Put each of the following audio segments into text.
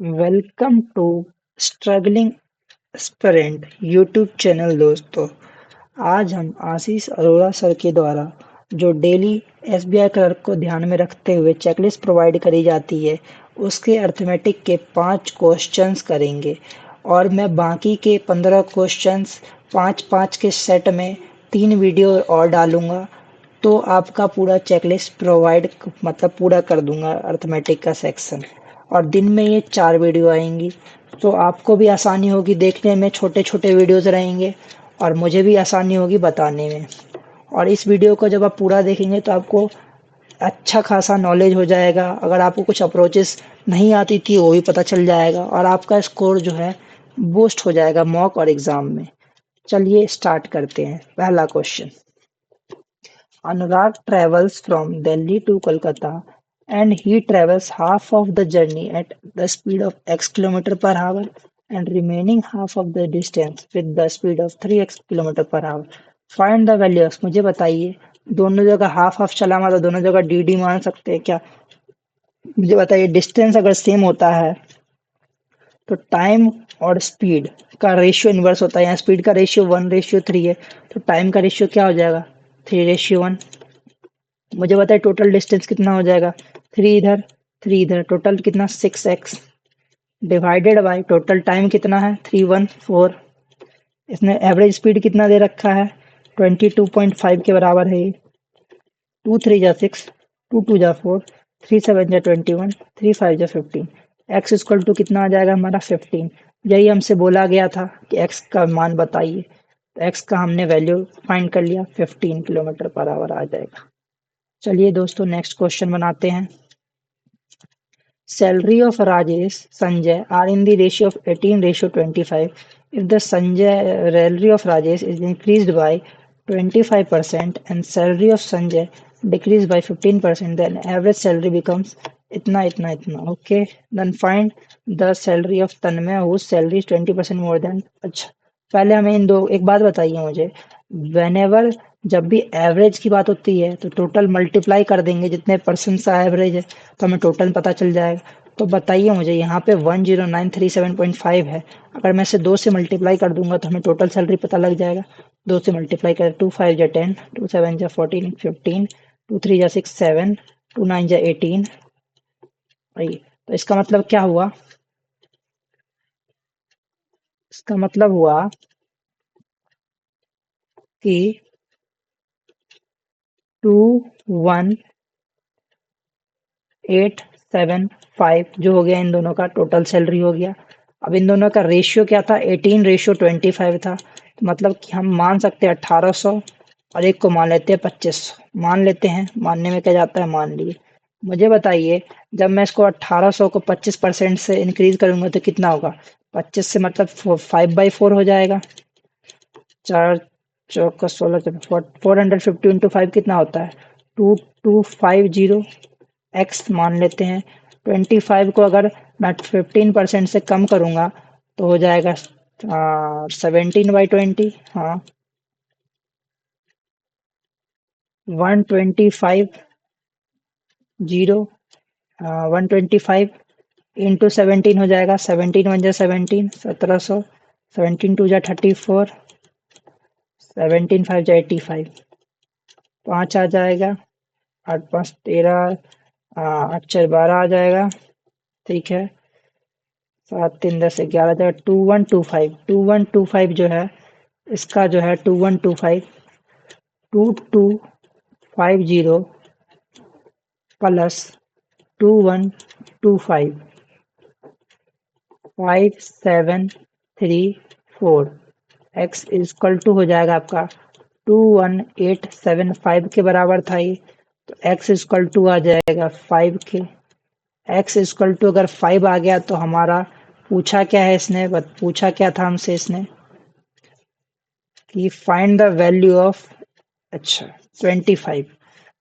Welcome to struggling aspirant YouTube channel दोस्तों। आज हम आशीष अरोड़ा सर के द्वारा जो डेली एसबीआई क्लर्क को ध्यान में रखते हुए चेकलिस्ट प्रोवाइड करी जाती है उसके अर्थमेटिक के 5 क्वेश्चंस करेंगे और मैं बाकी के 15 क्वेश्चंस 5-5 के सेट में 3 वीडियो और डालूंगा तो आपका पूरा चेकलिस्ट प्रोवाइड मतलब पूरा कर दूंगा अर्थमेटिक का सेक्शन। और दिन में ये 4 वीडियो आएंगी तो आपको भी आसानी होगी देखने में, छोटे छोटे वीडियोस रहेंगे और मुझे भी आसानी होगी बताने में। और इस वीडियो को जब आप पूरा देखेंगे तो आपको अच्छा खासा नॉलेज हो जाएगा। अगर आपको कुछ अप्रोचेस नहीं आती थी वो भी पता चल जाएगा और आपका स्कोर जो है बूस्ट हो जाएगा मॉक और एग्जाम में। चलिए स्टार्ट करते हैं। पहला question, Anurag travels from Delhi to Kolkata and he travels half of the journey at the speed of x km/h and remaining half of the distance with the speed of 3x km/h. Find the value of, मुझे बताइए दोनों जगह half half चला मतलब दोनों जगह D D मान सकते हैं क्या? मुझे बताइए डिस्टेंस अगर सेम होता है तो टाइम और स्पीड का रेशियो इनवर्स होता है। यहाँ स्पीड का रेशियो 1:3 है तो टाइम का रेशियो क्या हो जाएगा? 3:1। मुझे बताइए टोटल डिस्टेंस कितना हो जाएगा? 3 इधर टोटल कितना? 6x divided by total time कितना है? 314। इसने एवरेज स्पीड कितना दे रखा है? 22.5 के बराबर है ये। 2 3 जा 6, 2 2 जा 4, 3 7 जा 21, 3 5 जा 15। x इक्वल टू कितना आ जाएगा हमारा? 15। यही हमसे बोला गया था कि x का मान बताइए, तो x का हमने वैल्यू फाइंड कर लिया, 15 km/h आ जाएगा। चलिए दोस्तों नेक्स्ट क्वेश्चन बनाते हैं। Salary of Rajesh Sanjay are in the ratio of 18:25. If the Sanjay salary of Rajesh is increased by 25% and salary of Sanjay decreased by 15%, then average salary becomes itna itna itna. Okay, then find the salary of Tanmay whose salary is 20% more than. अच्छा, पहले हमें इन दो एक बात बताइए मुझे। whenever जब भी एवरेज की बात होती है तो टोटल मल्टीप्लाई कर देंगे, जितने परसेंट का एवरेज है तो हमें टोटल पता चल जाएगा। तो बताइए मुझे यहाँ पे 10937.5 है, अगर मैं इसे 2 से मल्टीप्लाई कर दूंगा तो हमें टोटल सैलरी पता लग जाएगा। 2 से मल्टीप्लाई कर 2 5 जा 10, 2 7 जा 14, 15, 2 3 जा 6 7, 2 9 जा 18। तो इसका मतलब क्या हुआ? इसका मतलब हुआ कि 21,875 जो हो गया इन दोनों का टोटल सैलरी हो गया। अब इन दोनों का रेशियो क्या था? 18:25 था। तो मतलब कि हम मान सकते हैं 1800 और एक को मान लेते हैं 2500। मान लेते हैं, मानने में क्या जाता है, मान लिए। मुझे बताइए जब मैं इसको 1800 को 25% से इंक्रीज करूंगा तो कितना होगा? 25 से मतलब 5/4 हो जाएगा। 4 चौका 16, 450 × 5 कितना होता है? 2250। एक्स मान लेते हैं। 25 को अगर मैं 15% से कम करूंगा तो हो जाएगा 17/20। हाँ, 125 125 इंटू 17 हो जाएगा। 17 1 जा 17, 1700। 17 2 जा 34, 17 5 जा 85। 5 आ जाएगा। 8 5 13, 8 4 12 आ जाएगा। ठीक है, 7 3 10 11 जाएगा। 2125 जो है इसका जो है 2250 प्लस 2125 5734। एक्स इक्वल टू हो जाएगा आपका 21875 के बराबर था ये। तो एक्स इक्वल टू आ जाएगा 5 के। एक्स इक्वल टू अगर 5 आ गया तो हमारा पूछा क्या है इसने? पूछा क्या था हमसे इसने कि फाइंड द वैल्यू ऑफ, अच्छा 25।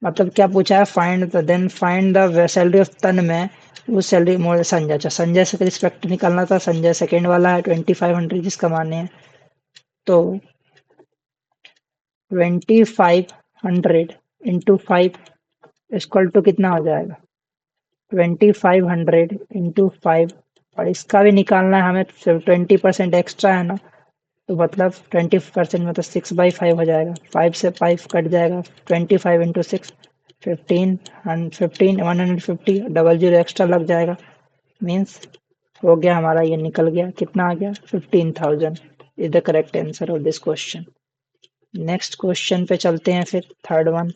मतलब क्या पूछा है? Find the, then find the salary of तन में वो सैलरी मोर संजय। अच्छा, संजय से रिस्पेक्ट निकालना था। संजय सेकंड वाला है, 2500 जिसका माने है। तो 2500 इंटू 5 इक्वल टू कितना हो जाएगा? 2500 इंटू 5 और इसका भी निकालना है हमें, 20% एक्स्ट्रा है ना, तो मतलब 20% मतलब 6/5 हो जाएगा, 5 से 5 कट जाएगा, 25 इंटू 6 15 15 150, डबल जीरो एक्स्ट्रा लग जाएगा, मीन्स हो गया हमारा, ये निकल गया, कितना आ गया 15,000 is the correct answer of this question. Next question पे चलते हैं फिर, third one.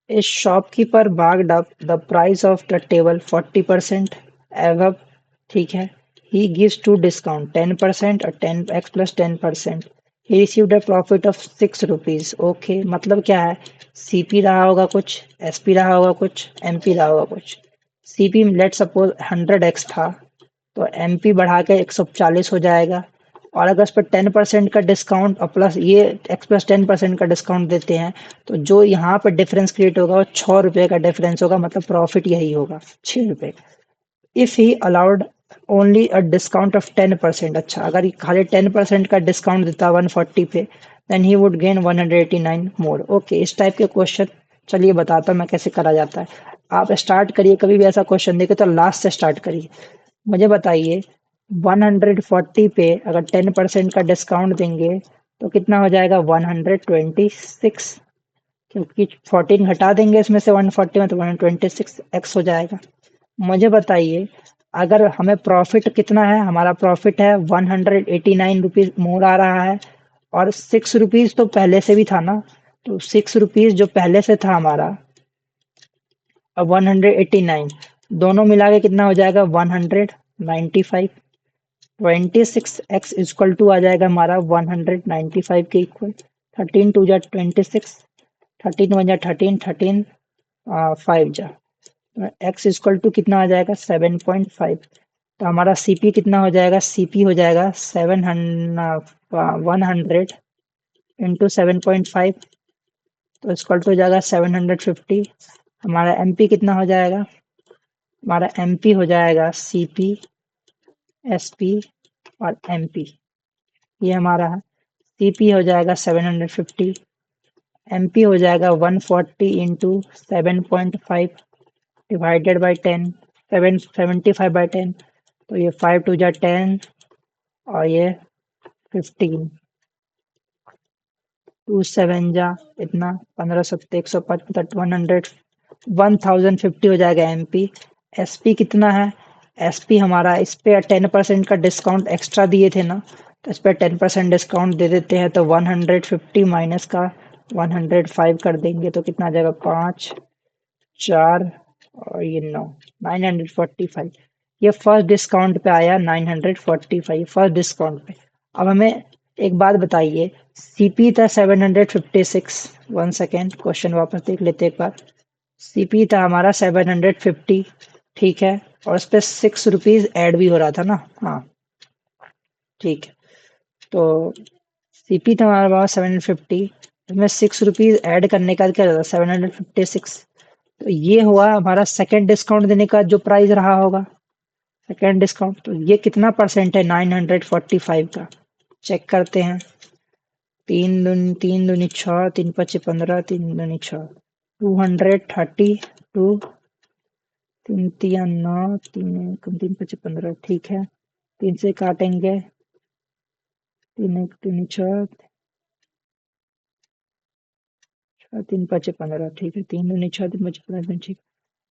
A shopkeeper marked up the price of the table 40% above, ठीक है, he gives two discount 10% और 10x plus 10%, he received a profit of 6 rupees, okay मतलब क्या है, सीपी रहा होगा कुछ, एसपी रहा होगा कुछ, एमपी रहा होगा कुछ। सीपी लेट सपोज 100x था, तो एमपी बढ़ा के 140 हो जाएगा, और अगर उस पर 10% का डिस्काउंट और प्लस ये एक्स प्लस 10% का डिस्काउंट देते हैं, तो जो यहाँ पर डिफरेंस क्रिएट होगा वो 6 रुपये का डिफरेंस होगा, मतलब प्रॉफिट यही होगा 6 रुपये। If he allowed only a discount of 10%, अच्छा अगर ये खाली 10% का डिस्काउंट देता 140 पे, then he would gain 189 more, okay इस टाइप के क्वेश्चन। चलिए बताता हूँ मैं कैसे करा जाता है। आप स्टार्ट करिए, कभी भी ऐसा क्वेश्चन देखे तो लास्ट से स्टार्ट करिए। मुझे बताइए 140 पे अगर 10% का डिस्काउंट देंगे तो कितना हो जाएगा 126, क्योंकि 14 घटा देंगे इसमें से 140 में, तो 126x हो जाएगा। मुझे बताइए अगर हमें प्रॉफिट कितना है, हमारा प्रॉफिट है 189 रुपीज मोर आ रहा है, और 6 रुपीज तो पहले से भी था ना, तो 6 रुपीज जो पहले से था हमारा, अब 189 दोनों मिला के कितना हो जाएगा 195, 26x इक्वल टू आ जाएगा हमारा 195 के इक्वल, 13 टू जा 26, 13 वन जा 13, 13 5 जा, x इक्वल टू कितना आ जाएगा 7.5, तो हमारा सीपी कितना हो जाएगा, सीपी हो जाएगा 100 इंटू 7.5, तो इक्वल टू हो जाएगा 750। हमारा एमपी कितना हो जाएगा, हमारा एमपी हो जाएगा सीपी एसपी और एमपी, ये हमारा है। सीपी हो जाएगा 750, एमपी हो जाएगा 140 इंटू 7.5 डिवाइडेड बाई 10, 775/10, तो ये 5 टू जा 10 और ये 15, 2 7 जा इतना 15 सत्ते 155, 1050 हो जाएगा एमपी। एसपी कितना है, एसपी हमारा इस पे 10% का डिस्काउंट एक्स्ट्रा दिए थे ना, तो इस पे 10% डिस्काउंट दे देते हैं, तो 150 माइनस का 105 कर देंगे, तो कितना आ जाएगा 5 4 और ये 9, 945। ये फर्स्ट डिस्काउंट पे आया 945 फर्स्ट डिस्काउंट पे। अब हमें एक बात बताइए, सीपी था 756, वन सेकेंड क्वेश्चन वापस देख लेते एक बार। सीपी था हमारा 750, ठीक है, और उस पर 6 रुपीज ऐड भी हो रहा था ना, हाँ ठीक है, तो सीपी था हमारे पास 750, इसमें 6 रुपीज ऐड करने का क्या था 756, तो ये हुआ हमारा सेकंड डिस्काउंट देने का जो प्राइस रहा होगा, सेकंड डिस्काउंट, तो ये कितना परसेंट है 945 का, चेक करते हैं। तीन दूनी छः, तीन पच्चे 15, तीन दूनी छः, 232, तीन तिया 9, तीन तीन पच्चे 15, ठीक है, तीन से काटेंगे, तीन एक तीन छः, तीन पच्चे 15, ठीक है, तीन दूनी छः, तीन पच्चे 15, ठीक,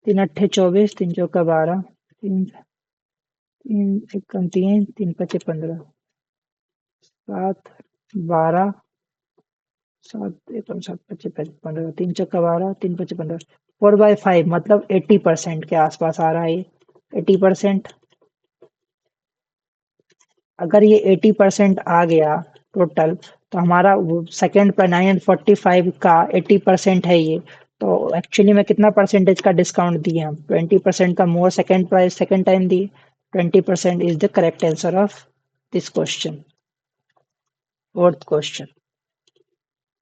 तीन अट्ठे 24, तीन चौका 12, तीन तीन एक तीन, तीन पच्चे 15, 7 12, 7 एक 7 पच्चे 15, तीन चौका 12, तीन पच्चे 15, 4/5 मतलब 80% के आसपास आ रहा है ये, 80%। अगर ये 80% आ गया टोटल, तो हमारा सेकेंड पर 945 का 80% है ये, तो एक्चुअली में कितना परसेंटेज का डिस्काउंट दिए हम, 20% का more second price second time दिए, 20% is the correct answer of this question. Fourth question,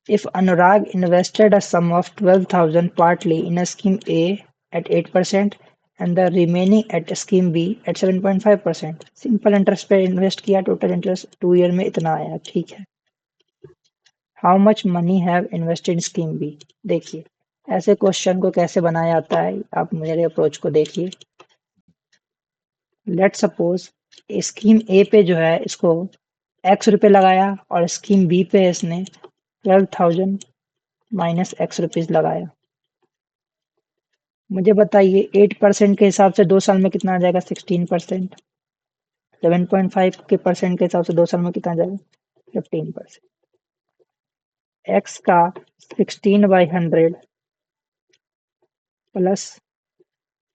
if Anurag invested a sum of 12,000 partly in a scheme A at 8% and the remaining at scheme B at 7.5%, simple interest पे invest किया, total interest 2 year में इतना आया, ठीक है। How much money have invested in scheme B, देखिए ऐसे question को कैसे बनाया जाता है, आप मेरे अप्रोच को देखिए। लेट सपोज स्कीम ए पे जो है इसको एक्स रुपए लगाया और स्कीम बी पे इसने 12,000 माइनस एक्स रुपीज लगाया। मुझे बताइए 8% के हिसाब से 2 साल में कितना आ जाएगा? 16%। 7.5 के परसेंट के हिसाब से 2 साल में कितना आ जाएगा? 15%। एक्स का 16/100 प्लस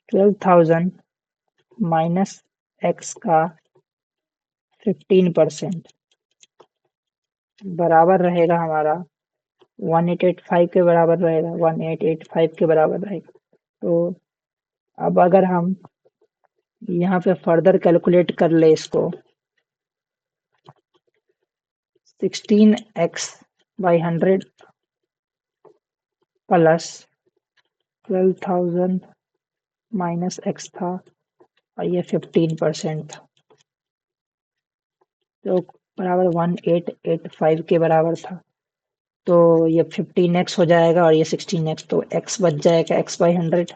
12,000 माइनस एक्स का 15% बराबर रहेगा हमारा 1885 के बराबर रहेगा, 1885 के बराबर रहेगा। तो अब अगर हम यहाँ पे फर्दर कैलकुलेट कर ले इसको, 16x/100 प्लस 12,000 माइनस एक्स था और ये 15% था, तो बराबर 1885 के बराबर था। तो ये 15x हो जाएगा और ये 16x, तो x बच जाएगा x/100।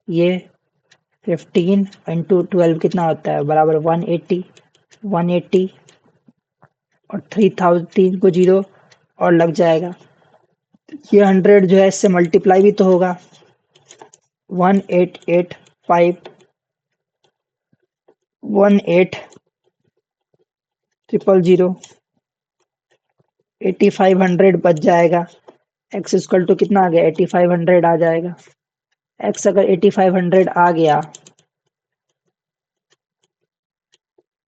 ये 15 इंटू 12 कितना होता है? बराबर 180। 180 और 3000, 3 को 0 और लग जाएगा। ये 100 जो है इससे मल्टीप्लाई भी तो होगा। 1885 18,000 8500 बच जाएगा। x इक्वल टू कितना आ गया? 8500 आ जाएगा। x अगर 8500 आ गया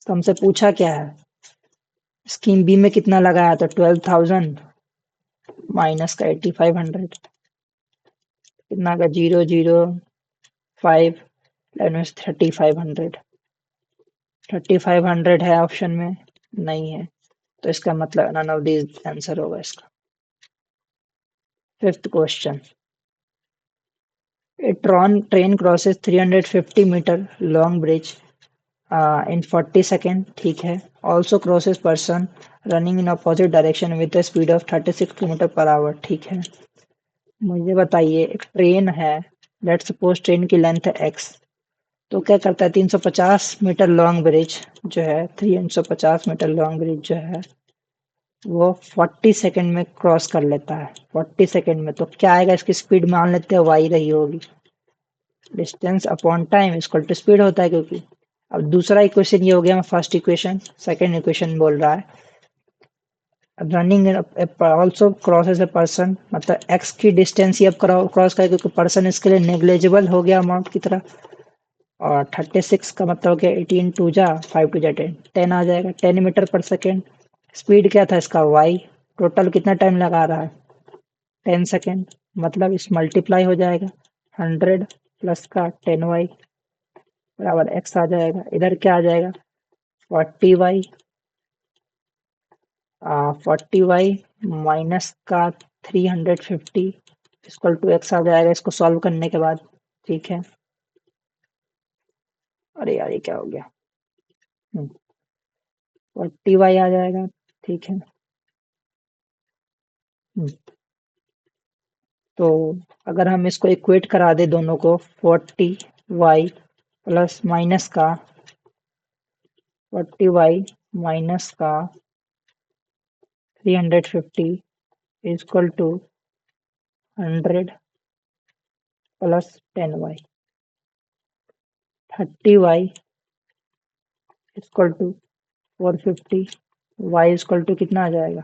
तो हमसे पूछा क्या है? स्कीम बी में कितना लगाया? तो 12,000 माइनस का 8500 कितना का? 005 3500। 3500 है ऑप्शन में? नहीं है, तो इसका मतलब नन ऑफ दीज आंसर होगा इसका। Fifth question, a train crosses 350 meter long bridge in 40 seconds, ठीक है। also crosses person running in opposite direction with a speed of 36 km/h, ठीक है। मुझे बताइए एक ट्रेन है, लेट्स सपोज ट्रेन की लेंथ है x, तो क्या करता है? 350 मीटर लॉन्ग ब्रिज जो है, 350 मीटर लॉन्ग ब्रिज जो है वो 40 सेकंड में क्रॉस कर लेता है। 40 सेकंड में, तो क्या आएगा? इसकी स्पीड मान लेते हैं y रही होगी। Distance upon time equal to speed होता है, क्योंकि अब दूसरा इक्वेशन ये हो गया फर्स्ट इक्वेशन। सेकंड इक्वेशन बोल रहा है running also crosses a person, मतलब x की डिस्टेंस ही अब क्रॉस करे, क्योंकि पर्सन इसके लिए नेग्लेजिबल हो गया अमाउंट की तरह। और 36 का मतलब हो गया 18 टू जा 5 टू जा 10, 10 आ जाएगा, 10 मीटर पर सेकेंड। स्पीड क्या था इसका? y। टोटल कितना टाइम लगा रहा है? 10 सेकेंड, मतलब इस मल्टीप्लाई हो जाएगा। 100 प्लस का 10y बराबर x आ जाएगा। इधर क्या आ जाएगा? 40y 40y माइनस का 350 इक्वल टू x आ जाएगा, इसको सॉल्व करने के बाद, ठीक है। अरे यार ये क्या हो गया? 40y आ जाएगा, ठीक है। तो अगर हम इसको इक्वेट करा दे दोनों को, 40y प्लस माइनस का 40y माइनस का 350 equal to 100 plus 10y, 30y equal to 450, y equal to कितना आ जाएगा?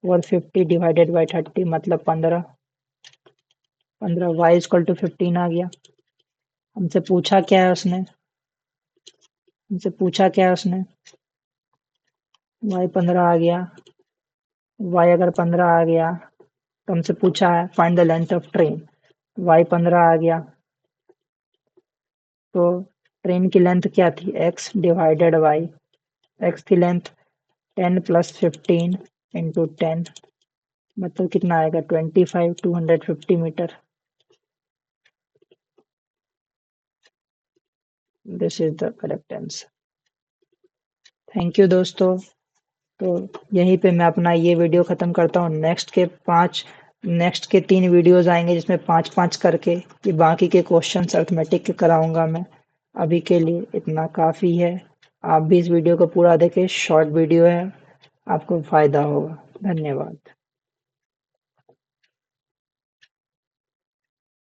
450 डिवाइडेड बाई 30 मतलब 15, y इक्वल टू 15 आ गया। हमसे पूछा क्या है उसने? y 15 आ गया। y अगर 15 आ गया तो हमसे पूछा है find the length of train. y 15 आ गया तो ट्रेन की लेंथ क्या थी? x डिवाइडेड बाई x की लेंथ 10 प्लस 15 इंटू 10 मतलब कितना आएगा? 25 250 metre. This is the correct answer. Thank you दोस्तों। तो यहीं पे मैं अपना ये वीडियो ख़त्म करता हूँ। नेक्स्ट के 3 वीडियोज़ आएंगे जिसमें 5-5 करके ये बाकी के क्वेश्चंस अर्थमेटिक के कराऊंगा मैं। अभी के लिए इतना काफ़ी है। आप भी इस वीडियो को पूरा देखें, शॉर्ट वीडियो है, आपको फ़ायदा होगा। धन्यवाद।